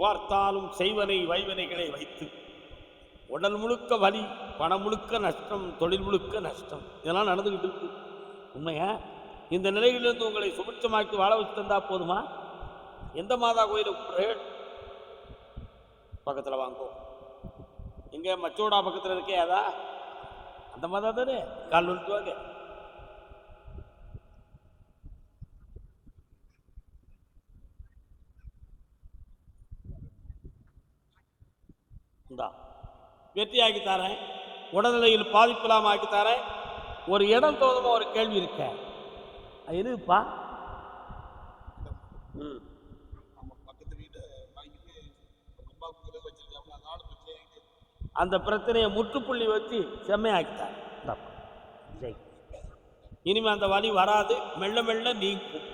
பார்த்தாலும் செய்வனை வைவனைகளை வைத்து உடல் முழுக்க வலி, பணம் முழுக்க நஷ்டம், தொழில் முழுக்க நஷ்டம், இதெல்லாம் நடந்துக்கிட்டு இருக்கு. உண்மையா? இந்த நிலையிலிருந்து உங்களை சுபிட்சமாக்கி வாழ வச்சு தந்தா போதுமா? எந்த மாதா கோயிலுக்கு பக்கத்தில் வாங்கும்? எங்க மச்சோடா பக்கத்தில் இருக்கே, அதா அந்த மாதா தானே? கால் வந்துட்டுவாங்க. வெற்றி ஆக்கித்தாரேன், உடல்நிலையில் பாதிப்பில்லாமல் ஆக்கித்தாரேன். ஒரு இடம் தோணுமா ஒரு கேள்வி இருக்க, அது எதுப்பா? அந்த பிரச்சனையை முற்றுப்புள்ளி வச்சு செம்மையாக்கித்தார். இனிமே அந்த வலி வராது, மெல்ல மெல்ல நீக்கும்.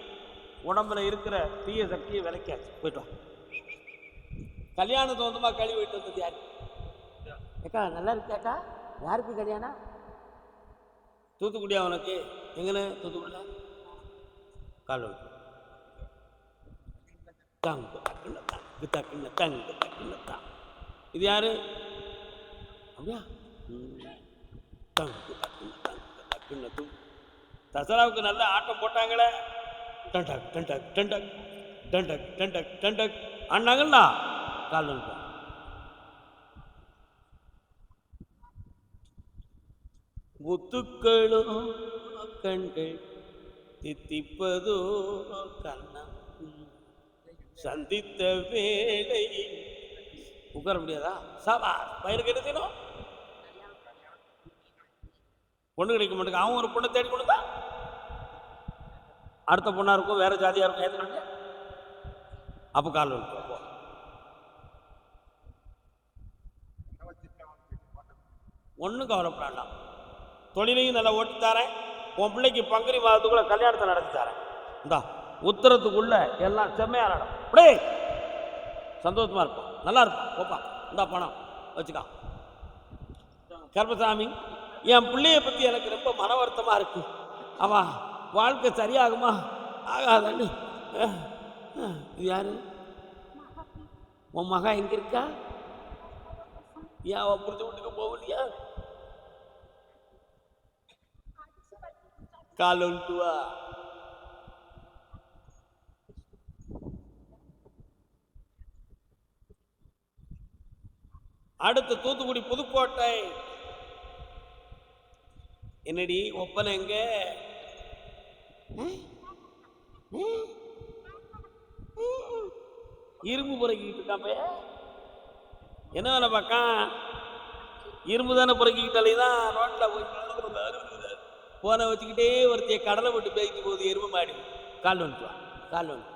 உடம்புல இருக்கிற தீய சக்தியை விலைக்காச்சு. போயிட்டோம். கல்யாணத்தை வந்துமா கழுவி விட்டு வந்தது யாரு? ஏக்கா நல்லா இருக்காக்கா? யாருக்கு கல்யாணம்? தூத்துக்குடியா உனக்கு? எங்கன்னு தூத்துக்குடியா? கால் இது யாரு? அப்படியா? தசராவுக்கு நல்ல ஆட்டம் போட்டாங்களே, டண்டக் டண்டக் டண்டக் டண்டக் டண்டக் டண்டக் ஆனாங்களா? கால் வந்துட்டோம். முத்துக்களோ கண்கள் தித்திப்பதோ கண்ணம் சந்தித்த வேலை. உட்கார முடியாதா? சாபா பயிருக்கு என்ன செய்யணும்? பொண்ணு கிடைக்க மாட்டேங்க. அவன் ஒரு பொண்ணை தேடி கொடுத்தா அடுத்த பொண்ணா இருக்கும், வேற ஜாதியா இருக்கும், ஏற்றுக்க. அப்போ கால் வந்துட்டோம். ஒன்றும் கவலைப்படாண்டாம். தொழிலையும் நல்லா ஓட்டி தரேன். உன் பிள்ளைக்கு பங்குனி மாதத்துக்குள்ள கல்யாணத்தை நடத்தி தரேன். இந்தா உத்தரத்துக்குள்ள எல்லாம் செம்மையா நடக்கும். அப்படியே சந்தோஷமா இருப்பான், நல்லா இருப்பான். போப்பா, இந்தா பணம் வச்சுக்கா. கர்மசாமி, என் பிள்ளைய பத்தி எனக்கு ரொம்ப மன வருத்தமா இருக்கு. அவன் வாழ்க்கை சரியாகுமா ஆகாதன்னு. இது யாரு? உன் மகா எங்க இருக்கா? ஏன் அவன் புரிஞ்ச வீட்டுக்கு போகலையா? கால் வந்துட்டுவா. அடுத்து தூத்துக்குடி புதுக்கோட்டை. என்னடி ஒப்பனை எங்க? இரும்பு புறக்கிட்டு இருக்கான். என்ன வேலை பார்க்கான்? இரும்பு தானே புறக்கிக்கிட்டாலே தான் ரோட்டில் போய் போனை வச்சுக்கிட்டே ஒருத்தைய கடலை விட்டு பேசிட்டு போகுது எருமை மாடி. கால் வந்துட்டுவான். கால் வந்து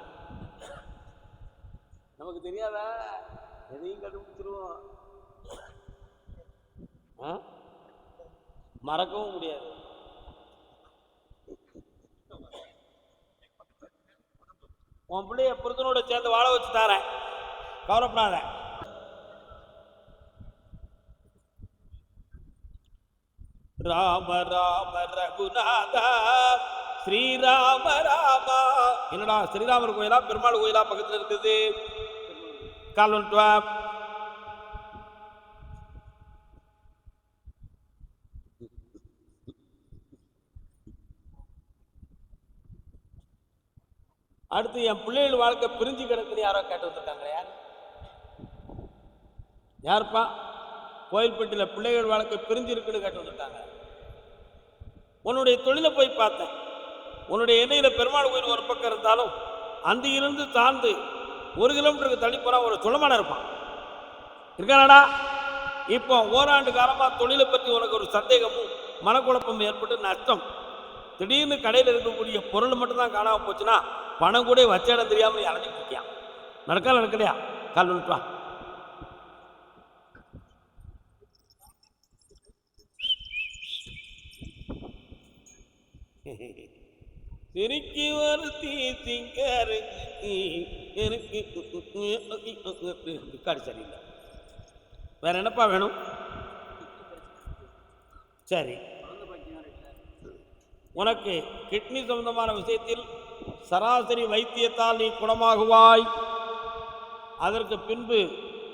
நமக்கு தெரியாதா? எதையும் கண்டுபிடிச்சிருவோம், மறக்கவும் முடியாது. உன் பிள்ளைய புருஷனோட சேர்ந்து வாழ வச்சு தாரேன், கவலைப்படாத. ராம ராம ரகுநாதா ஸ்ரீராம ராமா. என்னடா ஸ்ரீராமர் கோயிலா பெருமாள் கோயிலா பக்கத்தில் இருக்குது? கால் வந்துட்டு வா. அடுத்து என் பிள்ளைகள் வாழ்க்கை பிரிஞ்சு கிடக்குன்னு யாரோ கேட்டு வந்துருக்காங்களே, யார்? யாருப்பா? கோயில்பட்டியில் பிள்ளைகள் வாழ்க்கை பிரிஞ்சு இருக்குன்னு கேட்டு வந்துட்டாங்க. உன்னுடைய தொழிலை போய் பார்த்தேன். உன்னுடைய எண்ணெயில் பெருமாள் கோயில் ஒரு பக்கம் இருந்தாலும் அந்த இருந்து தாழ்ந்து 1 கிலோமீட்டருக்கு தள்ளி போனா ஒரு சுளமான இருப்பான். இருக்கானடா? இப்போ ஓராண்டு காலமாக தொழிலை பற்றி உனக்கு ஒரு சந்தேகமும் மனக்குழப்பமும் ஏற்பட்டு நஷ்டம். திடீர்னு கடையில் இருக்கக்கூடிய பொருள் மட்டும்தான் காணாமல் போச்சுன்னா பணம் கூட வச்ச இடம் தெரியாமல் அலைஞ்சிட்டு இருக்கியான். நடக்கலையா? கால் வந்துட்டுவா. திருக்கி வருத்தி திங்காரு எனக்கு காடு சரியில்லை. வேற என்னப்பா வேணும்? சரி, உனக்கு கிட்னி சம்பந்தமான விஷயத்தில் சராசரி வைத்தியத்தால் நீ குணமாகுவாய். அதற்கு பின்பு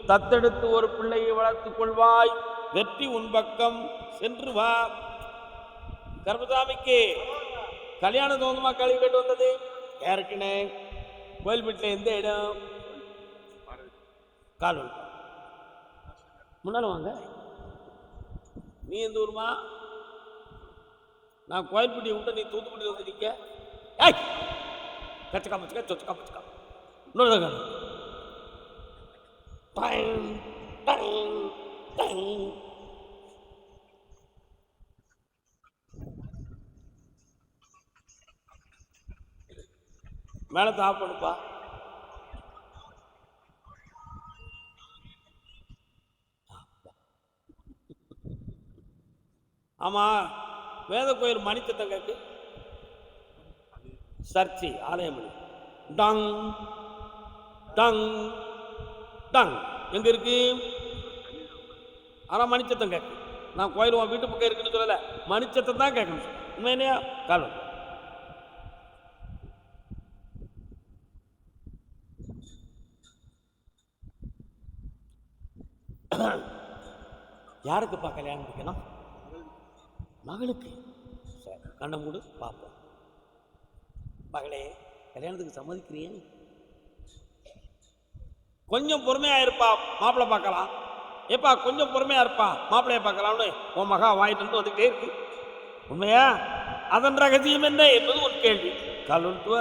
தத்தெடுத்து ஒரு பிள்ளையை வளர்த்துக் கொள்வாய், வெற்றி உன் பக்கம் சென்று வா. கர்மசாமிக்கு கல்யாணம் தோந்தமா கல்வி கேட்டு வந்தது யாருக்குன்னு? கோயில்பேட்டில் எந்த இடம்? கால் முன்னால வாங்க. நீ எந்த ஊருமா? நான் கோயில்பட்டியை விட்டு நீ தூத்துக்குடி வந்து நிற்க. கச்சக்கா பச்சக்கா சொச்சக்கா பச்சக்கா இன்னொரு மேலத்தை ஆஃப் பண்ணுப்பா. ஆமா, வேத கோயில் மணித்தத்தம் கேட்டு சர்ச்சி ஆலயமணி டங் டங் டங் எங்க இருக்கு? ஆனால் மணிச்சத்தம் கேட்கு. நான் கோயில் உன் வீட்டு பக்கம் இருக்குன்னு சொல்லலை, மணிச்சத்தம் தான் கேட்கணும். உண்மையிலையா? காலம் யாருக்குப்பா கல்யாணம் முடிக்கணும்? மகளுக்கு. சரி, கண்ணை மூடு பார்ப்போம். மகளே, கல்யாணத்துக்கு சம்மதிக்கிறீங்க? கொஞ்சம் பொறுமையா இருப்பா, மாப்பிள்ளை பார்க்கலாம். ஏப்பா கொஞ்சம் பொறுமையா இருப்பா, மாப்பிள்ளைய பார்க்கலாம்னு உன் மகா வாயிட்டு வந்துகிட்டே இருக்கு. உண்மையா? அதன் ரகசியம் என்ன என்பது ஒரு கேள்வி. கல்லுவ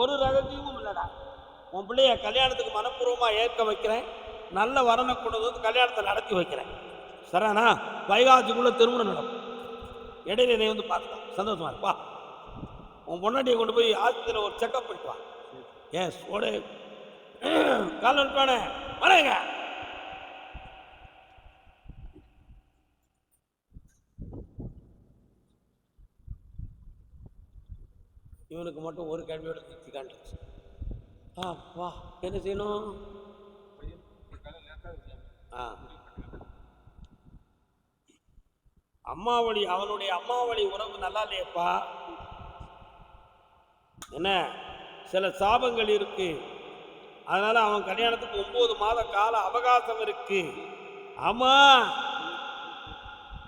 ஒரு ரகசியமும் இல்லடா. உன் பிள்ளைய கல்யாணத்துக்கு மனப்பூர்வமா ஏற்க வைக்கிறேன், நல்ல வரனை கொண்டு வந்து கல்யாணத்தை நடத்தி வைக்கிறேன். சரிண்ணா? வைகாசிக்குள்ள திருமணம் நடக்கும். இடையில என்னை வந்து பார்த்துக்கலாம். சந்தோஷமா இருப்பா. உன் பொன்னாட்டியை கொண்டு போய் ஆஸ்பத்திரியில் ஒரு செக்அப் பண்ணிட்டு வா. ஏன் சோடு கால் வந்துட்டானே வணங்க. இவனுக்கு மட்டும் ஒரு கேள்வியோட திருப்தி காண்டுச்சு. வா, என்ன செய்யணும்? அம்மாவளி, அவனுடைய அம்மாவளி உறவு நல்லா இல்லையப்பா. என்ன, சில சாபங்கள் இருக்கு. அதனால அவன் கல்யாணத்துக்கு 9 மாத கால அவகாசம் இருக்கு. ஆமா,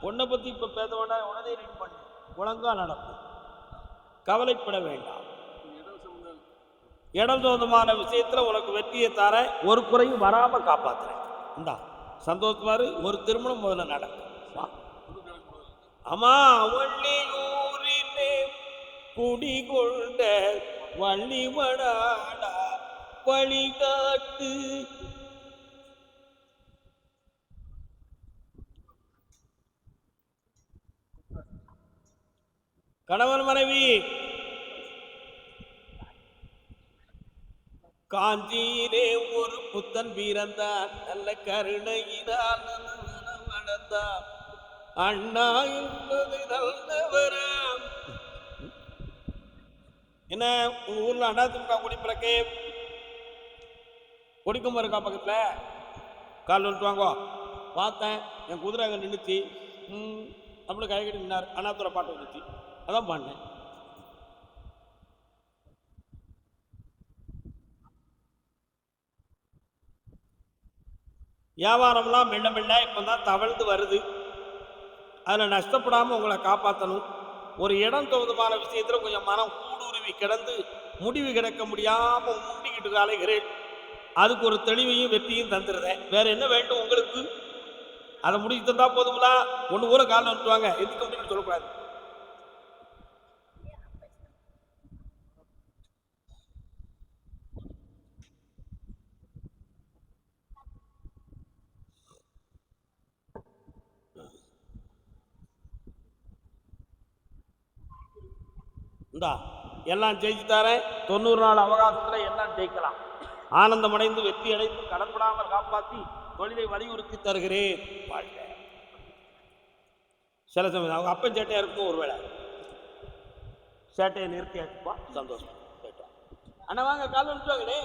உன்னை பத்தி இப்ப பேச வேண்டாம், உடனே ரீட் பண்ணு, ஒழுங்கா நடக்கும், கவலைப்பட வேண்டாம். இடம் சொந்தமான விஷயத்துல உனக்கு வெற்றியை தர, ஒரு குறையும் வராம காப்பாத்துறேன். இந்தா சந்தோஷமாரு. ஒரு திருமணம் முதல்ல நடக்கும். அம்மா, வள்ளியூரிலே குடிகொண்ட வள்ளிவடாடா வழிகாட்டு. கணவன் மனைவி காஞ்சியிலே ஒரு புத்தன் பிறந்தான், நல்ல கருணையினால் வளர்ந்தான். அண்ணா என்பது நல்லவராம். என்ன, உங்க ஊர்ல அண்ணா திமுக கொடி பிறக்கே கொடிக்கும் இருக்கா பக்கத்துல? கால் வந்துட்டு வாங்கோ. பார்த்தேன், என் குதிரை அங்கே நின்றுச்சு. அப்படி கை கட்டி நின்னார். அண்ணாத்துறை பாட்டு வந்துச்சு, அதான் பாடினேன். வியாபாரம்லாம் மெல்ல மெல்ல இப்போதான் தவழ்ந்து வருது. அதில் நஷ்டப்படாமல் உங்களை காப்பாற்றணும். ஒரு இடம் தகுந்தமான விஷயத்தில் கொஞ்சம் மனம் ஊடுருவி கிடந்து முடிவு கிடைக்க முடியாமல் முண்டிக்கிட்டு அலைகிறேன். அதுக்கு ஒரு தெளிவையும் வெற்றியும் தந்துடுறேன். வேற என்ன வேண்டும் உங்களுக்கு? அதை முடிச்சு தந்தா போதுங்களா? ஒன்று ஊரை காலில் வந்துட்டுவாங்க, எதுக்கு அப்படின்னு சொல்லக்கூடாது. இந்தா எல்லாம் ஜெயிச்சு தரேன். 90 நாள் அவகாசத்தில் எல்லாம் ஜெயிக்கலாம். ஆனந்தம் அடைந்து வெற்றி அடைந்து கடன்படாமல் காப்பாற்றி தொழிலை வலியுறுத்தி தருகிறேன். வாழ்க. சில சமயம் அவங்க அப்பன் சேட்டையா இருக்கும், ஒருவேளை சேட்டையை நிறுத்தியாச்சுப்பா, சந்தோஷம். சேட்டா அண்ணா வாங்க, கால் வந்துட்டாங்கண்ணே.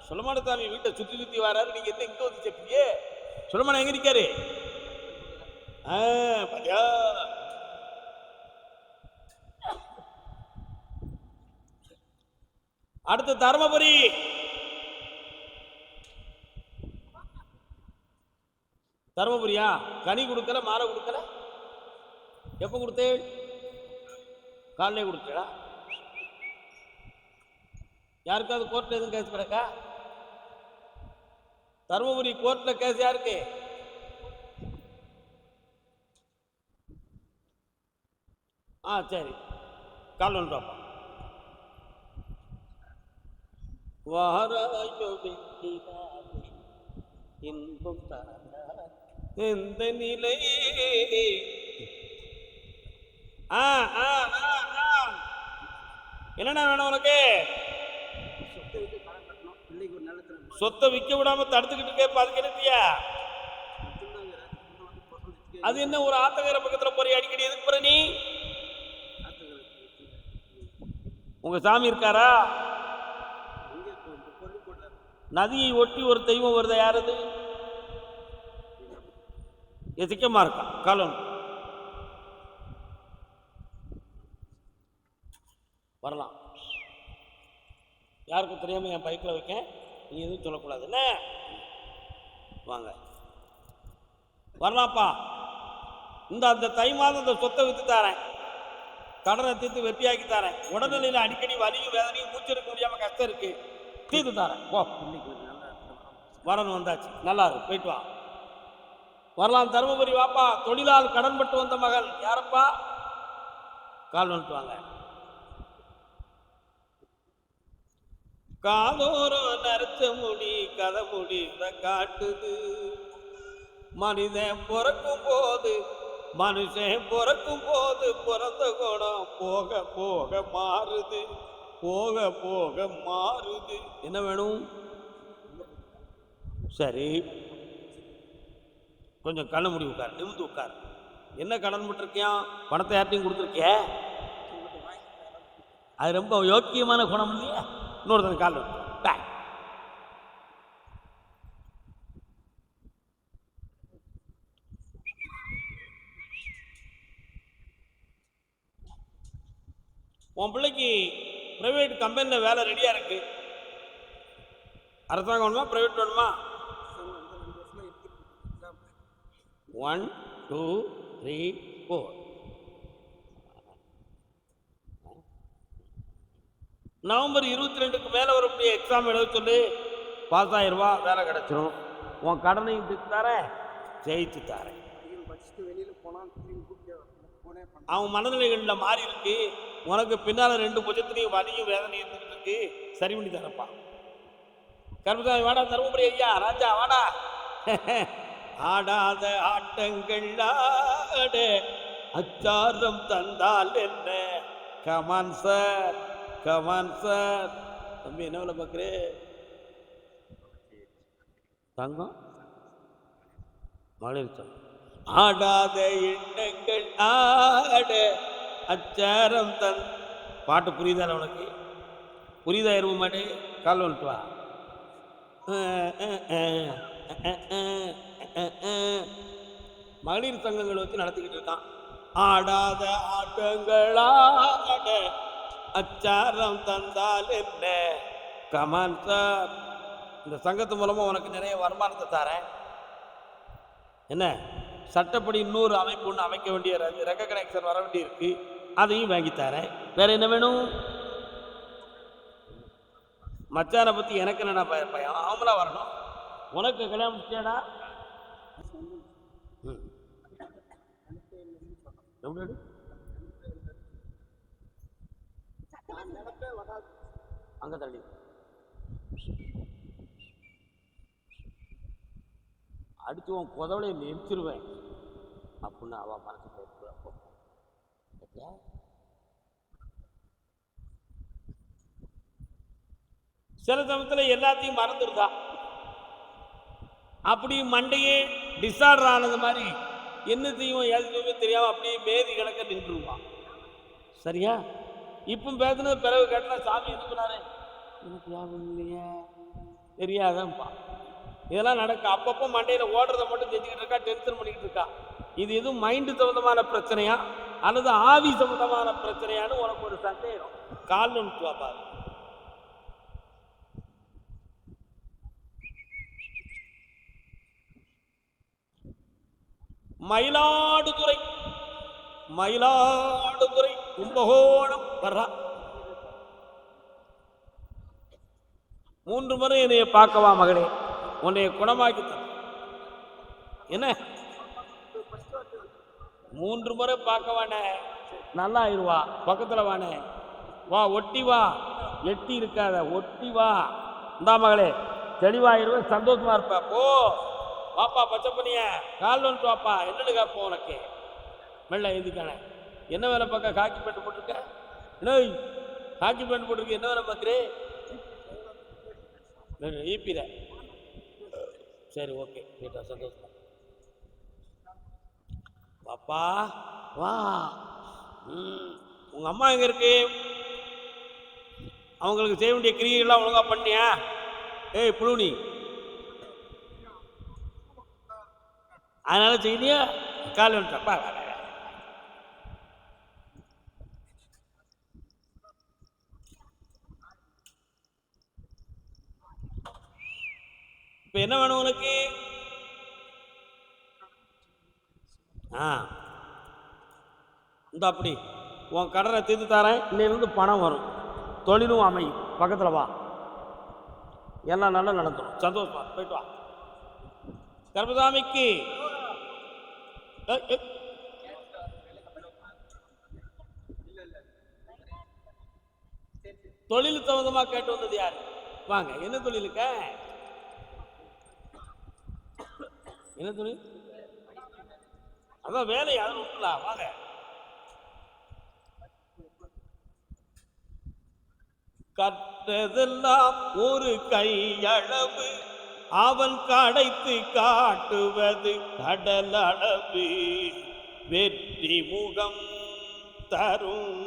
சுலமான சாமி வீட்டை சுற்றி சுற்றி வராரு, நீங்க என்ன இங்கே வந்து சேர்ப்பீங்க? சுலமான எங்க இருக்காரு? பாத்தியா, அடுத்து தர்மபுரி. தர்மபுரியா? கனி கொடுக்கல, மாலை கொடுக்கல. எப்ப கொடுத்தே? காலையிலே கொடுத்தா? யாருக்காவது கோர்ட்ல எதுவும் கேஸ் கிடக்கா? தர்மபுரி கோர்ட்ல கேஸ் யாருக்கு? சரி, கால் வந்துட்டோம். வாராயோ இன்பம் எந்த நிலை. என்னடா வேணும் உனக்கு? சொத்தை விற்க விடாம தடுத்துக்கிட்டு இருக்கே, அதுக்கு என்னத்தியா? அது என்ன ஒரு ஆத்தங்கர பக்கத்துல போறிய அடிக்கடி? எதுக்கு போற நீ? உங்க சாமி இருக்காரா? நதியை ஒட்டி ஒரு தெய்வம் வருதா? யாரது? சிக்கமா இருக்கா காலம். வரலாம். யாருக்கும் தெரியாம என் பைக்கில் வைக்க, நீ எதுவும் சொல்லக்கூடாது என்ன? வாங்க, வரலாம்ப்பா. அந்த தை மாதம் இந்த சொத்தை வித்து தாரேன், கடனை தீர்த்து வெற்றியாக்கி தாரேன். உடல்நிலையில் அடிக்கடி வலியும் வேதனையும் மூச்சு இருக்க முடியாம கஷ்டம் இருக்கு, தீர்த்து தாரேன். போ, வரணும். வந்தாச்சு, நல்லா இருக்கு, போயிட்டு வா. வரலாம். தருமபுரி வாப்பா. தொழிலால் கடன்பட்டு வந்த மகன் யாரப்பா? கால் வந்துட்டு வாங்க. காலோரம் நரைச்ச முடி கதை முடிந்த காட்டுது. மனிதன் பிறக்கும் போது, மனுஷன் பிறக்கும் போது பிறந்த குணம் போக போக மாறுது, போக போக மாறுது. என்ன வேணும்? சரி, கொஞ்சம் கண்ண முடி உட்கார், நிமிந்து உட்கார். என்ன கடன் பட்டிருக்கியான்? பணத்தை யார்ட்டையும் கொடுத்துருக்கிய? அது ரொம்ப யோக்கியமான குணம் இல்லையா? இன்னொருத்தன் கால் உன் பிள்ளைக்கு பிரைவேட் கம்பெனியில் வேலை ரெடியா இருக்கு. அரசாங்கம் வேணுமா, பிரைவேட் வேணுமா? 1 2 3 4. நவம்பர் 22க்கு மேல ஒரு எக்ஸாம் எழுத சொல்லி பாஸ் ஆயிருவா, வேலை கிடைச்சிடும். உன் கடனையும் தீர்த்து தரேன், ஜெயிச்சு தரேன். அவன் மனநிலைகளில் மாறி இருக்கு. உனக்கு பின்னால 2 புஜத்திலையும் வலியும் வேதனையும் இருந்துகிட்டு இருக்கு, சரி பண்ணி தரப்பா. கருமசாமி வாடா, தருமபுரி ஐயா ராஜா வாடா. ஆடாத ஆட்டங்கள் ஆட அச்சாரம் தந்தால் என்ன? Come on sir, come on sir. தம்பி என்ன வேலை பார்க்குறே? தங்கம் மகளிர். ஆடாத எண்ணங்கள் ஆட அச்சாரம் தன். பாட்டு புரியுதா உனக்கு? புரியுதா? இருவ மாட்டே, கால் வந்துட்டு வா. மகளிர் சங்கங்கள் வச்சு நடத்திக்கிட்டு இருக்கான். ஆடாத ஆட்டங்களாட அச்சாரம் தந்தால் என்ன? Come on sir. இந்த சங்கத்து மூலமா உனக்கு நிறைய வருமானத்தை தரேன். என்ன சட்டப்படி இன்னொரு அமைப்பு ஒன்று அமைக்க வேண்டிய ரெக்க கனெக்ஷன் வர வேண்டி இருக்கு, அதையும் வாங்கி தரேன். வேற என்ன வேணும்? மச்சானை பத்தி எனக்கு என்னடா பயம்? அவங்களா வரணும். உனக்கு கல்யாணம் முடிச்சேடா? அங்க தள்ளி அடிச்சு உன் குதவளையை நெரிச்சிருவேன் அப்படின்னு அவ மனசு போயிருப்பா. சில சமயத்தில் எல்லாத்தையும் மறந்துருதா. அப்படி மண்டையே டிசார்டர் ஆனது மாதிரி என்னத்தையும் எதுவுமே தெரியாம அப்படியே மேதி கிடக்க நின்றுருவான். சரியா? இப்போ பேசுனது பிறகு கேட்டா சாமி இருக்குனாரு, எனக்கு ஞாபகம் இல்லையா, தெரியாதப்பா. இதெல்லாம் நடக்க அப்பப்போ மண்டையில் ஓடுறத மட்டும் செஞ்சுக்கிட்டு இருக்கா, டென்ஷன் பண்ணிக்கிட்டு இருக்கா. இது எதுவும் மைண்டு சம்மந்தமான பிரச்சனையா அல்லது ஆவி சம்மந்தமான பிரச்சனையான்னு உனக்கு ஒரு சந்தேகம். கால் நிமிஷம் பாரு. மயிலாடுதுறை மயிலாடுதுறை கும்பகோணம் வர்றா. 3 முறை என்னைய பார்க்கவா மகளே, உன்னைய குணமாக்கி தர. என்ன 3 முறை பார்க்கவானே, நல்லா ஆயிடுவா. பக்கத்துல வானே, வா ஒட்டி வா, எட்டி இருக்காத, ஒட்டி வா. இந்தா மகளே, தெளிவாயிருவேன், சந்தோஷமா இருப்ப. போ வாப்பா, பச்சை பண்ணிய கால் வந்துட்டு வாப்பா. என்னன்னு கேட்போம் உனக்கு. மெல்ல எழுதிக்கானே. என்ன வேலை பார்க்க? காக்கி பேண்ட் போட்டிருக்க. என்ன காக்கி பேண்ட் போட்டிருக்க? என்ன வேலை பார்க்குறே? ஈப்பிட. சரி, ஓகே, கேட்டா சந்தோஷமா. வாப்பா வா. உங்க அம்மா எங்க இருக்கு? அவங்களுக்கு செய்ய வேண்டிய கிரியெல்லாம் ஒழுங்கா பண்ணியா? ஏய் புழுனி, அதனால செய்தியா? கால் வந்துட்டப்பா. இப்ப என்ன வேணும் உனக்கு? இந்த அப்படி உன் கடனை தீர்த்து தரேன். இன்னிலிருந்து பணம் வரும், தொழிலும் அமையும். பக்கத்துல வா, எல்லாம் நல்லா நடந்துடும். சந்தோஷமா போயிட்டு வா. கர்மசாமிக்கு தொழில் சம்பந்தமா கேட்டு வந்தது யாரு? வாங்க. என்ன தொழிலுக்க? என்ன தொழில்? அதான் வேலை. யாரும் விட்டுலாம். வாங்க. கற்றதெல்லாம் ஒரு கையளவு, அவன் கடைத்து காட்டுவது கடல் அளவு. வெற்றி முகம் தரும்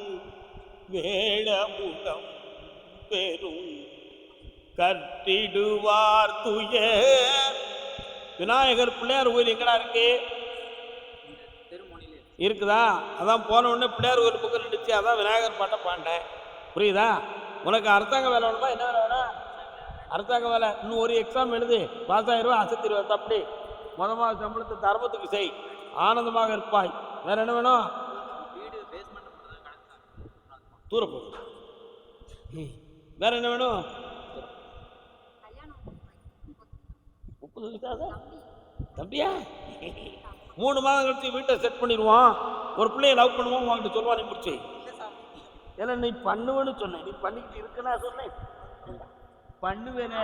வேடமுகம் பெரும் கட்டிடுவார் துயர். விநாயகர் பிள்ளையார் கோயில் எங்கடா இருக்கு? இருக்குதா? அதான் போன உடனே பிள்ளையார் கோயில் புக்கு இருந்துச்சு, அதான் விநாயகர் பாட்டை பாண்டேன். புரியுதா? உனக்கு அரசாங்க வேலை வேணுமா? என்ன வேலை வேணும்? அரசாங்க வேலை. இன்னும் ஒரு எக்ஸாம் எழுது, பாஸ் ஆயிடுவா, அசத்திடுவா. தப்படி மொதமாக சம்பளத்தை தர்மத்துக்கு செய், ஆனந்தமாக இருப்பாய். வேற என்ன வேணும்? தூரப்போ. வேற என்ன வேணும்? 30 தம்பியா? 3 மாதம் கழிச்சு வீட்டை செட் பண்ணிடுவான். ஒரு பிள்ளைய லவ் பண்ணுவான், உங்கள்கிட்ட சொல்லுவான், நீ முடிச்சு. ஏன்னா நீ பண்ணுவேன்னு சொன்ன, நீ பண்ணிக்கிட்டு இருக்குன்னா சொன்னேன். பண்ணுவேன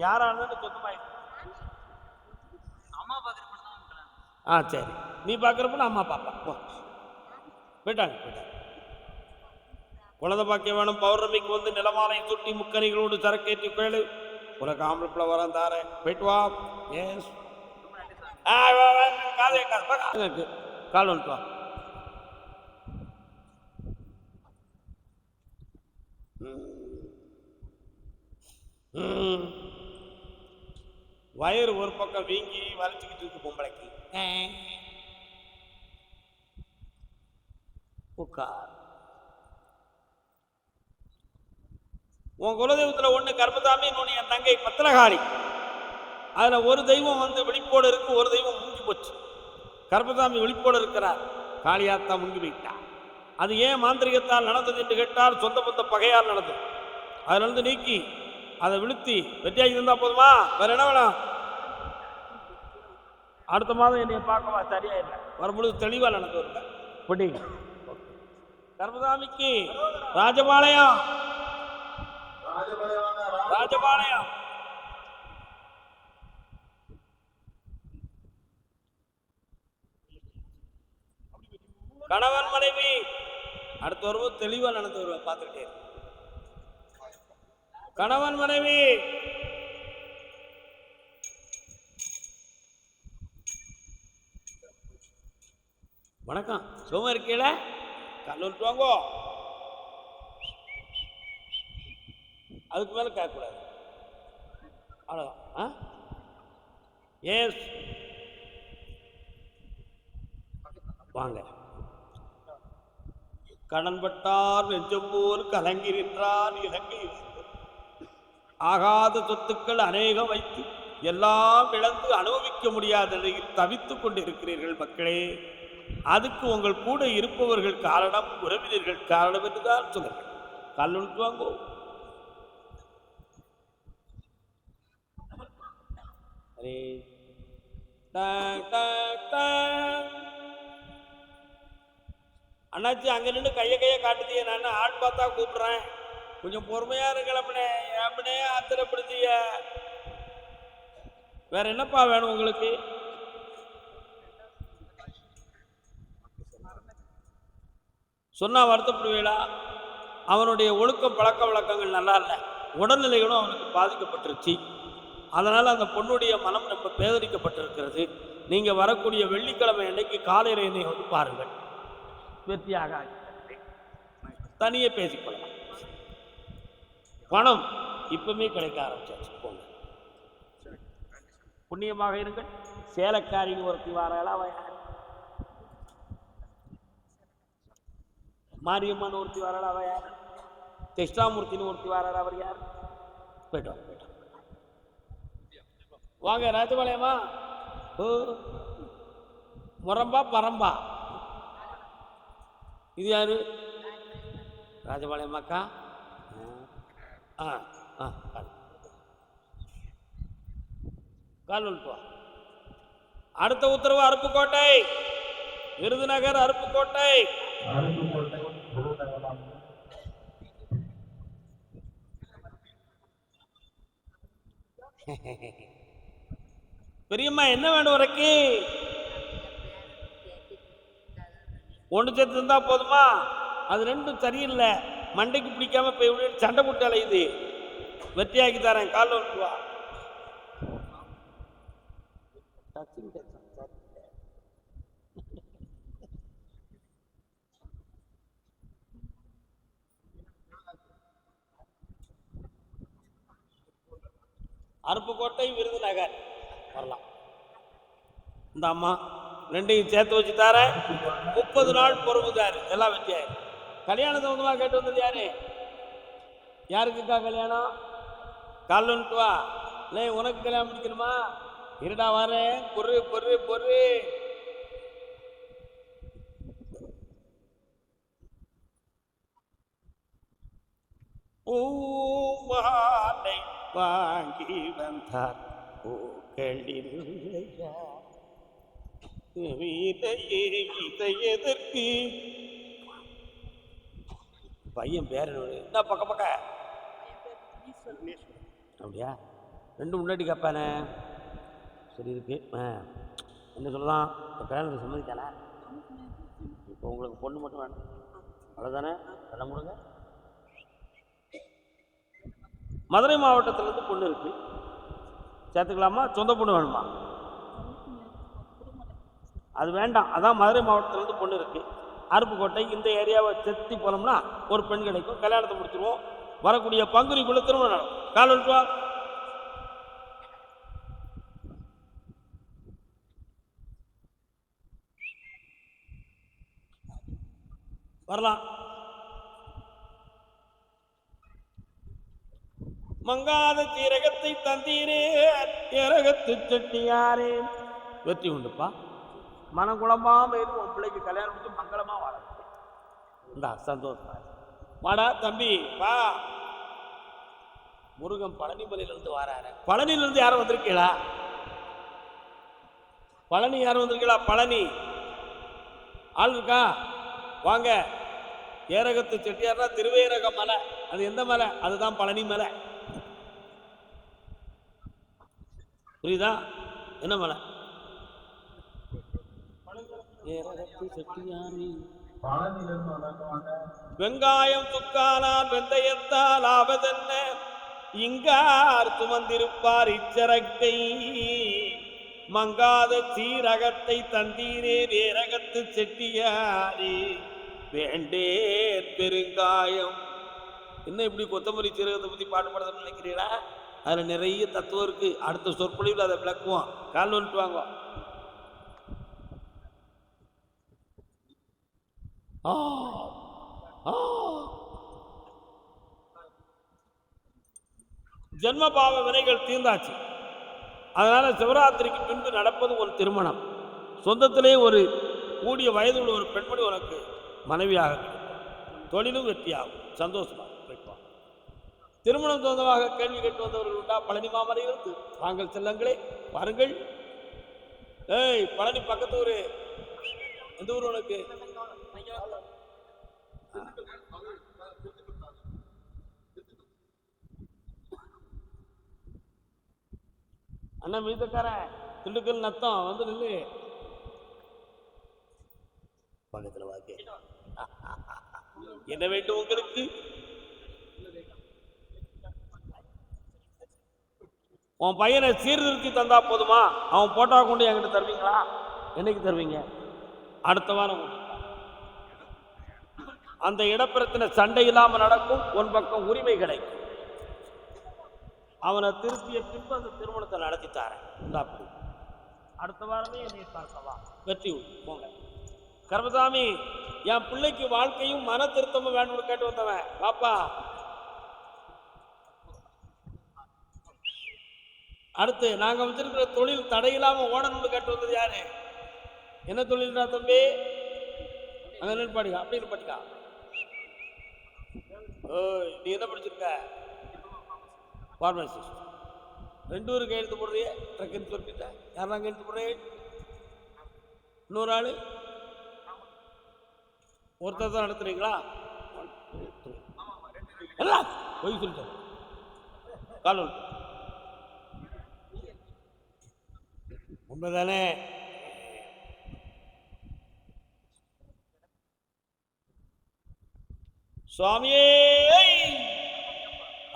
யாரானு சொந்தமாயிருக்கு. சரி, நீ பார்க்குறப்ப அம்மா பாப்பா. போயிட்டாங்க. குழந்தை பாக்கிய வேணும். பௌர்ணமிக்கு வந்து நிலமாலை சுட்டி முக்கணிகளோடு சரக்கேற்றி கேளு. உனக்கு ஆம்பளை பிள்ளை வர தாரேன். போயிட்டு வா. எஸ், கால் வந்துட்டு வா. வயிறு ஒரு பக்கம் வீங்கி வலிச்சுக்கிட்டு இருக்கு பொம்பளைக்கு. உட்கார். உன் குலதெய்வத்துல ஒண்ணு கர்மசாமி, இன்னொன்னு என் தங்கை பத்திரகாளி. அதுல ஒரு தெய்வம் வந்து விழிப்போடு இருக்கு, ஒரு தெய்வம் முங்கி போச்சு. கர்மசாமி விழிப்போடு இருக்கிறார், காளியாத்தா முங்கி போயிட்டா. அது ஏன் மாந்திரிகத்தால் நடந்தது என்று கேட்டால், சொந்த பந்த பகையால் நடந்தது. அதுல இருந்து நீக்கி அதை விழுத்தி வெற்றியாகி இருந்தா போதுமா? வேற என்ன வேணும்? அடுத்த மாதம் என்னைய பார்க்கவா? சரியா இல்லை, வரும்பொழுது தெளிவா நடந்து வருங்க. பிடிங்க. கர்மசாமிக்கு ராஜபாளையம். கணவன் மனைவி அடுத்த வரும்போது தெளிவா நடந்து வருவா. பார்த்துக்கிட்டே கணவன் மனைவி. வணக்கம், சும்மா இருக்கீல? கல்லூரிட்டு வாங்கோ. அதுக்கு மேல கேட்கக்கூடாது, அவ்வளோதான். எஸ், வாங்க. கடன்பட்டார் நெஞ்சம் போல் கலங்கி நின்றார் இலங்கை. ஆகாத சொத்துக்கள் அநேகம் வைத்து எல்லாம் இழந்து அனுபவிக்க முடியாத நிலையில் தவித்துக் கொண்டிருக்கிறீர்கள் மக்களே. அதுக்கு உங்கள் கூட இருப்பவர்கள் காரணம், உறவினர்கள் காரணம் என்றுதான் சொல்லுங்கள். கால் வாங்கோ. அண்ணாச்சி அங்க நின்று கைய காட்டுதிய, நான் ஆள் பார்த்தா கூப்பிடுறேன், கொஞ்சம் பொறுமையா இருக்கலப்பனே. அப்படியே ஆத்திரப்படுத்திய. வேற என்னப்பா வேணும் உங்களுக்கு? சொன்னா வருத்தப்படுவீங்களா? அவனுடைய ஒழுக்கம் பழக்க வழக்கங்கள் நல்லா இல்லை, உடல்நிலைகளும் அவனுக்கு பாதிக்கப்பட்டிருச்சு. அதனால் அந்த பொண்ணுடைய மனம் ரொம்ப பேதரிக்கப்பட்டிருக்கிறது. நீங்கள் வரக்கூடிய வெள்ளிக்கிழமை அன்னைக்கு காலையில் என்னை வந்து பாருங்கள். வெற்றியாக தனியே பேசிக்கொள்ளலாம். பணம் இப்பவுமே கிடைக்க ஆரம்பிச்சாச்சு. போங்க, புண்ணியமாக இருங்கள். சேலக்காரின்னு ஒருத்தி வாராளா, மாரியம்மன் ஒருத்தி வாராளா, அவ யார்? கிருஷ்ணாமூர்த்தின்னு ஒருத்தி வாராளா, அவர் யார்? போயிட்டோம். வாங்க ராஜபாளையமா. முரம்பா பரம்பா, இது யாரு? ராஜபாளையமாக்கா. கால் வா. அடுத்த உத்தரவு அருப்புக்கோட்டை, விருதுநகர், அருப்புக்கோட்டை. பெரியம்மா என்ன வேணும் உனக்கு? ஒன்று சேர்த்து இருந்தா போதுமா? அது ரெண்டும் சரியில்லை, மண்டைக்கு பிடிக்காம போய் சண்டை போட்டு அலையுது. வெற்றியாக்கி தரேன், கால் வா. அருப்புக்கோட்டை, விருதுநகர் வரலாம். இந்த அம்மா ரெண்டையும் சேர்த்து வச்சு தார. 30 நாள் பொறுப்புதாரு, எல்லாம் வெற்றியாரு. கல்யாண சம்பந்தமா கேட்டு வந்தது யாரு? யாருக்குக்கா கல்யாணம்? கால் வந்துட்டு வா. இல்லை உனக்கு கல்யாணம் முடிக்கணுமா? இருடா வரேன், பொறு. பூமாலை வாங்கி வந்தார் பூக்களில் எதற்கு? பையன் பேர் என்ன? பக்க அப்படியா? ரெண்டும் முன்னாடி கேட்பானே. சரி இருக்கு. என்ன சொல்லலாம்? இப்போ கல்யாணத்துக்கு சம்மதிக்கல. இப்போ உங்களுக்கு பொண்ணு மட்டும் வேணும், அவ்வளோதானே? எல்லாம் கொடுங்க. மதுரை மாவட்டத்திலேருந்து பொண்ணு இருக்கு, சேர்த்துக்கலாமா? சொந்த பொண்ணு வேணுமா? அது வேண்டாம், அதான் மதுரை மாவட்டத்திலேருந்து பொண்ணு இருக்கு. அருப்புக்கோட்டை இந்த ஏரியாவை செத்தி போனோம்னா ஒரு பெண் கிடைக்கும், கல்யாணத்தை முடிச்சிருவோம். வரக்கூடிய பங்குனிக்குள்ள திருமணம் நடக்கும். கால் வந்துட்டு வா. வரலாம். மங்காத சீரகத்தை தந்தீரே ஏரகத்து செட்டியாரே. வெற்றி உண்டுப்பா. மனக்குழம்பாம இருக்கு, உன் பிள்ளைக்கு கல்யாணம் முடிச்சு மங்களமா வாழ. இந்தா சந்தோஷமா வாடா தம்பி வா. முருகன் பழனிமலையிலிருந்து வாராரு. பழனியிலிருந்து யாரும் வந்திருக்கீங்களா? பழனி யாரும் வந்திருக்கீங்களா? பழனி ஆள் இருக்கா? வாங்க. ஏரகத்து செட்டியார்னா திருவேரக மலை, அது எந்த மலை? அதுதான் பழனி மலை. புரியுதா? என்ன மலை? வெங்காயம் துக்காலால் வெந்தயத்தால் ஆவதென்ன, இங்கார் சுமந்திருப்பார் இச்சரக்கை. மங்காத சீரகத்தை தந்தீரே வேரகத்து செட்டியாரே வேண்டே பெருங்காயம். என்ன இப்படி கொத்தமல்லி சீரகத்தை பத்தி பாட்டு பாடுறதுன்னு நினைக்கிறீங்களா? அதுல நிறைய தத்துவம் இருக்கு. அடுத்த சொற்பொழிவில் அதை விளக்குவோம். கால் வந்துட்டு வாங்க. ஜென்ம பாவ வினைகள் தீர்ந்தாச்சு. அதனால சிவராத்திரிக்கு பின்பு நடப்பது ஒரு திருமணம். சொந்தத்திலே ஒரு கூடிய வயதுள்ள ஒரு பெண்மணி உனக்கு மனைவியாக கிடைப்பார். தொழிலும் வெற்றியாகும். சந்தோஷமா வைப்பான். திருமணம் சொந்தமாக கேள்வி கேட்டு வந்தவர்கள் உண்டா? பழனி மாமலையிலிருந்து வாங்கள் செல்லங்களே பாருங்கள். ஏய், பழனி பக்கத்து ஊரு. எந்த ஊர் உனக்கு? அண்ணா மீதக்காரன் திண்டுக்கல் நத்தம் வந்து நில்லு பக்கத்துல வாக்கே. என்ன வேண்டும் உங்களுக்கு? உன் பையனை சீர்திருத்தி தந்தா போதுமா? அவன் போட்டா கொண்டு என்கிட்ட தருவீங்களா? என்னைக்கு தருவீங்க? அடுத்த வாரம். அந்த இடப்பிரச்சனை சண்டை இல்லாம நடக்கும். உன் பக்கம் உரிமை கிடைக்கும். அவனை திருப்பிய பின்பு அந்த திருமணத்தை நடத்தி தாரேன். அடுத்த வாரமே என்னை பார்க்கவா. வெற்றி போங்க. கர்மசாமி, என் பிள்ளைக்கு வாழ்க்கையும் மன திருத்தமும் வேணும்னு கேட்டு வந்தவன் பாப்பா. அடுத்து நாங்க வச்சிருக்கிற தொழில் தடையில்லாம ஓடணும்னு கேட்டு வந்தது யாரு? என்ன தொழில்டா தம்பி? அங்க நிற்பாடிக்கா, அப்படி நிற்பாடிக்கா. நீ என்ன படிச்சிருக்க? ஃபார்மசிஸ்ட். 2 ஊருக்கு கையெழுத்து போடுறிய? ட்ரக்குன்னு சொல்லிட்ட. யாரெல்லாம் கையெழுத்து போடுறேன்? இன்னொரு ஆளு ஒருத்தர் தான் நடத்துறீங்களா? போய் சொல்லிட்டேன். கால் உண்மைதானே? சுவாமியே,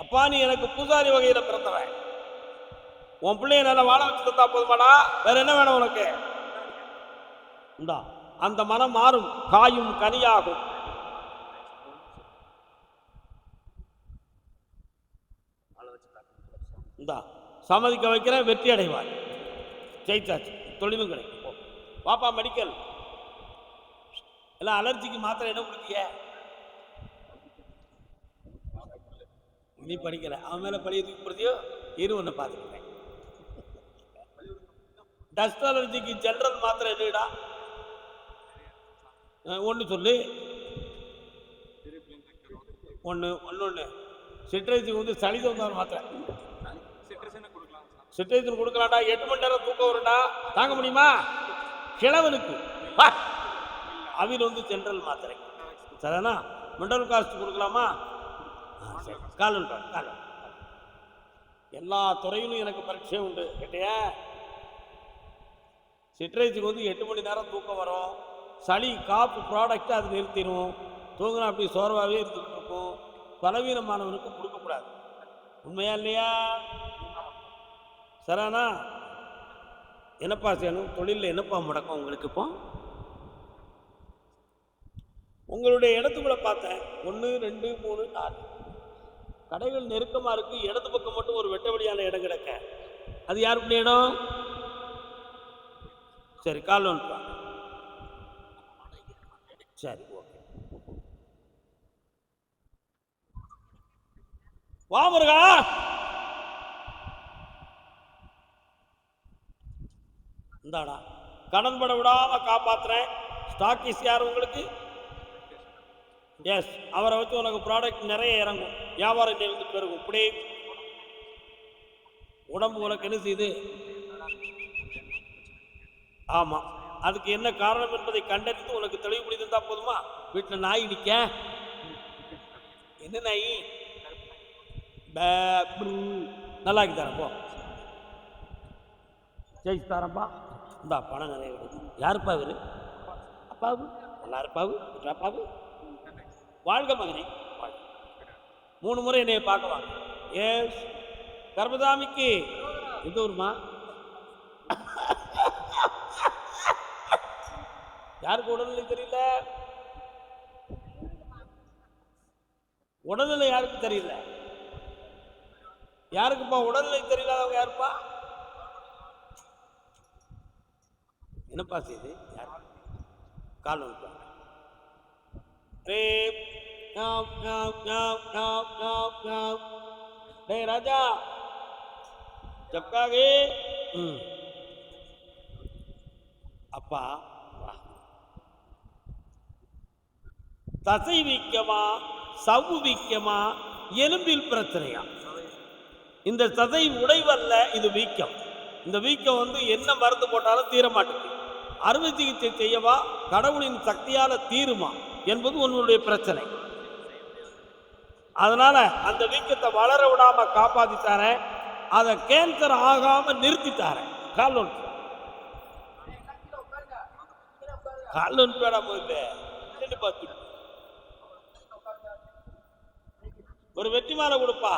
அப்பா நீ எனக்கு பூசாரி வகையில பிறந்தவன். உன் பிள்ளைய நல்லா வாழ வச்சு தந்தா போதுமாடா. வேற என்ன வேணும் உனக்கு? இந்தா, அந்த மனம் மாறும், காயும் கனியாகும். இந்தா சம்மதிக்க வைக்கிறேன், வெற்றி அடைவார். ஜெயிச்சாச்சு, தொழிலும் கிடைக்கும். பாப்பா மெடிக்கல் எல்லாம் அலர்ஜிக்கு மாத்திரை என்ன கொடுத்தீங்க? நீ படிக்கல, அவன் மேல பழைய தூக்கி போடுறியோ? இரு ஒன்று பார்த்துக்கிறேன். டஸ்ட் அலர்ஜிக்கு ஜெனரல் மாத்திரை என்னடா? ஒன்று சொல்லு. ஒன்று சிட்ரைஸுக்கு வந்து சளி தந்தார் மாத்திரை. சிட்ரைசன் கொடுக்கலாம்டா. 8 மணி நேரம் தூக்கம் வரும்டா. தாங்க முடியுமா? கிழவனுக்கு அவிர் வந்து ஜெனரல் மாத்திரை. சரிண்ணா? மினரல் காஸ்ட் கொடுக்கலாமா? கால் எல்லா துறையிலும் எனக்கு பரீட்சை உண்டு. கேட்டியா? சிட்ரைஸுக்கு வந்து 8 மணி நேரம் தூக்கம் வரும். சளி காப்பு ப்ராடக்ட் அது நிறுத்திடும். தூங்கினா அப்படி சோர்வாகவே இருந்துகிட்டு இருக்கும். பலவீனமானவனுக்கு கொடுக்கக்கூடாது. உண்மையா இல்லையா? சரானா? என்னப்பா செய்யணும்? தொழிலில் என்னப்பா முடக்கம் உங்களுக்கு? இப்போ உங்களுடைய இடத்துக்குள்ள பார்த்தேன் 1 2 3 4 கடைகள் நெருக்கமா இருக்கு. இடது பக்கம் மட்டும் ஒரு வெட்டவெளியான இடம் கிடக்க. அது யாருக்குள்ள இடம்? சரி, கால் ஒன்று. சரி, ஓகே. வா முருகா. இந்தாடா, கடன் பட விடாம காப்பாத்துறேன். ஸ்டாக்கிஸ் யார் உங்களுக்கு? எஸ், அவரை வச்சு உனக்கு ப்ராடக்ட் நிறைய இறங்கும். வியாபாரம் இருந்து பெருகும். இப்படி உடம்பு உனக்கு என்ன செய்யுது? ஆமா, அதுக்கு என்ன காரணம் என்பதை கண்டறிந்து உனக்கு தெளிவுபடுத்தி இருந்தா போதுமா? வீட்டில் நாய் நிக்க. என்ன நாய்? நல்லா இருக்கு தரப்போ. ஜெயிச்சு தரப்பா. இந்தா பணம் நிறைய கிடைக்கும். யாருப்பா இவரு? அப்பாவு. நல்லா இருப்பாவு. அப்பாவு. வாழ்க மகனே. 3 முறை என்னைய பார்க்கலாம். எஸ். கர்மசாமிக்கு எந்த ஊருமா? யாருக்கு உடல்நிலை தெரியல? உடல்நிலை யாருக்கு தெரியல? யாருக்குப்பா உடல்நிலை தெரியலாதவங்க யாருப்பா? என்னப்பா செய்து? யார்? கால் வந்து राजा जब का அப்பா, தசை வீக்கமா, சவ்வு வீக்கமா, எலும்பில் பிரச்சனையா? இந்த தசை உடைவல்ல, இது வீக்கம். இந்த வீக்கம் என்ன மருந்து போட்டாலும் தீர மாட்டேங்குது. அறுவை சிகிச்சை செய்யவா, கடவுளின் சக்தியால தீருமா என்பது உன்னுடைய பிரச்சனை. அதனால அந்த வீக்கத்தை வளர விடாம காப்பாத்தித்தார, அதை கேன்சர் ஆகாம நிறுத்தித்தார. கால் பேடா போயிட்டு ஒரு வெற்றி மாலை கொடுப்பா.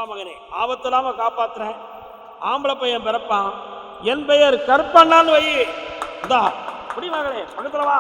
மகனே, ஆபத்தில்லாம காப்பாத்துறேன். ஆம்பளை பையன் பிறப்பான். என் பெயர் கற்பண்ணான்னு வை. மகனே பக்கத்துல வா.